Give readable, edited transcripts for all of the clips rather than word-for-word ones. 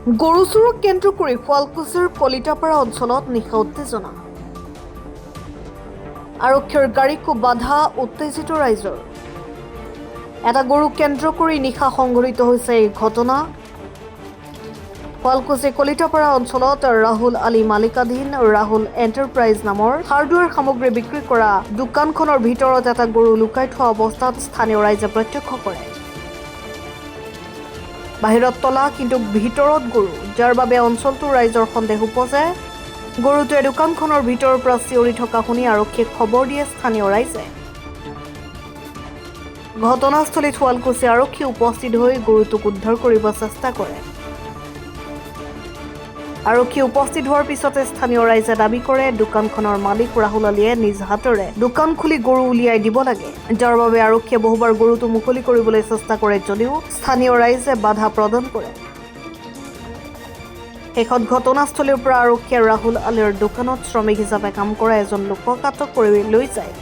গৰু চোৰক কেন্দ্ৰ কৰি শুৱালকুছিৰ কলিতাপাৰা অঞ্চলত নিশা উত্তেজনা। আৰক্ষীৰ গাড়ীকো বাধা উত্তেজিত ৰাইজৰ। এটা গৰুক কেন্দ্ৰ কৰি নিশা সংঘটিত হৈছে এই ঘটনা। শুৱালকুছি কলিতাপাৰা অঞ্চলত ৰাহুল আলী মালিকাধীন ৰাহুল এণ্টাৰপ্ৰাইজ নামৰ হাৰ্ডৱেৰ সামগ্ৰী বিক্ৰী কৰা দোকানখনৰ ভিতৰত এটা গৰু লুকাই থোৱা অৱস্থাত স্থানীয় ৰাইজে প্ৰত্যক্ষ কৰে। বাহিৰত তলা কিন্তু ভিতৰত গৰু, যাৰ বাবে অঞ্চলটোৰ ৰাইজৰ সন্দেহ উপজে। গৰুটোৱে দোকানখনৰ ভিতৰৰ পৰা চিঞৰি থকা শুনি আৰক্ষীক খবৰ দিয়ে স্থানীয় ৰাইজে। ঘটনাস্থলীত শুৱালকুছি আৰক্ষী উপস্থিত হৈ গৰুটোক উদ্ধাৰ কৰিব চেষ্টা কৰে। আৰক্ষী উপস্থিত হোৱাৰ পিছতে স্থানীয় ৰাইজে দাবী কৰে দোকানখনৰ মালিক ৰাহুল আলীয়ে নিজ হাতেৰে দোকান খুলি গৰু উলিয়াই দিব লাগে, যাৰ বাবে আৰক্ষীয়ে বহুবাৰ গৰুটো মুকলি কৰিবলৈ চেষ্টা কৰে যদিও স্থানীয় ৰাইজে বাধা প্ৰদান কৰে। শেষত ঘটনাস্থলীৰ পৰা আৰক্ষীয়ে ৰাহুল আলীৰ দোকানত শ্ৰমিক হিচাপে কাম কৰা এজন লোকক আটক কৰি লৈ যায়।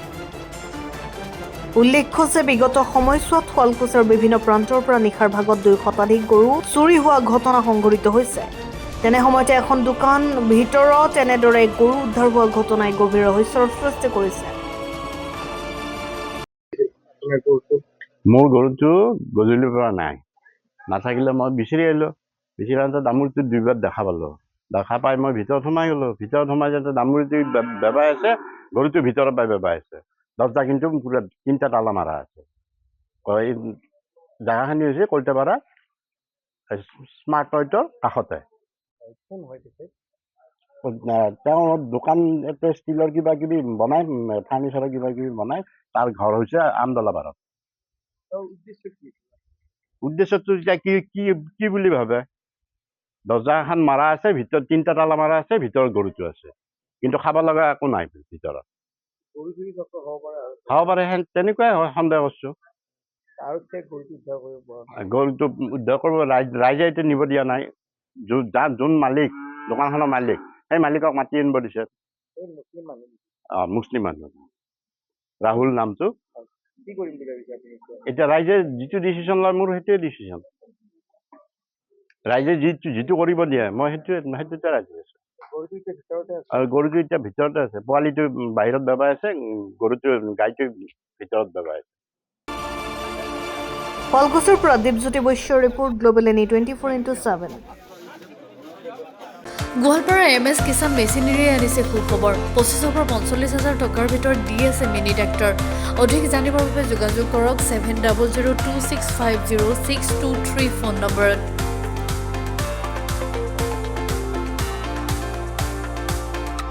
উল্লেখ্য যে বিগত সময়ছোৱাত শুৱালকুছিৰ বিভিন্ন প্ৰান্তৰ পৰা নিশাৰ ভাগত 2 শতাধিক গৰু চুৰি হোৱা ঘটনা সংঘটিত হৈছে। তেনে সময়তে এখন দোকান ভিতৰত এনেদৰে গৰু উদ্ধাৰ হোৱা ঘটনাই গভীৰ ৰহস্যৰ সৃষ্টি কৰিছে। মোৰ গৰুটো গধূলিৰ পৰা নাই, নাথাকিলে মই বিচাৰি আহিলোঁ। বিচাৰি আহোঁতে দামুৰিটো 2বাৰ দেখা পালোঁ। দেখা পাই মই ভিতৰত সোমাই গ'লোঁ। ভিতৰত সোমাই যাওঁতে দামুৰিটো বেবাই আছে, গৰুটো ভিতৰৰ পৰা বেবাই আছে। দৰজা কিন্তু পুৰা 3টা তালা মাৰা আছে। এই জেগাখিনি হৈছে কলিতাপাৰা স্মাৰ্ট পইণ্টৰ কাষতে। তেওঁ দোকান ষ্টীলৰ কিবা কিবি বনাই, ফাৰ্নিচাৰৰ কিবা কিবি বনাই। তাৰ ঘৰ হৈছে আমদলাপাৰত। উদ্দেশ্যটো এতিয়া কি বুলি ভাবে? দৰ্জা এখন মাৰা আছে, ভিতৰত 3টা তালা মাৰা আছে, ভিতৰত গৰুটো আছে, কিন্তু খাব লগা একো নাই ভিতৰত। হ'ব পাৰে, তেনেকুৱাই হয়, সন্দেহ কৰিছোঁ। গৰুটো উদ্ধাৰ কৰিব ৰাইজে এতিয়া নিব দিয়া নাই। যোন মালিক, দোকানখনৰ মালিক, সেই মালিকক মাতি আনিব দিছে। মুছলিম মানুহ, ৰাহুল নামটো। এতিয়া ৰাইজে যিটো ডিচিশ্যন লয় মোৰ সেইটোৱে ডিচিশ্যন। ৰাইজে যিটো কৰিব দিয়ে মই সেইটোতে ৰাজি আছোঁ। আৰু গৰুটো এতিয়া ভিতৰতে আছে, পোৱালিটো বাহিৰত বেবাই আছে, গাইটো ভিতৰত বেবাই আছে। শুৱালকুছিৰ পৰা দীপজ্যোতি বৈশ্যৰ report, global any 24x7। Goalpara MS Kishan মেচিনেৰীয়ে আনিছে সুখবৰ। 25,000 পৰা 45,000 টকাৰ ভিতৰত দি আছে মিনি ট্ৰেক্টৰ। অধিক জানিবৰ বাবে যোগাযোগ কৰক 7002650623 ফোন নম্বৰত।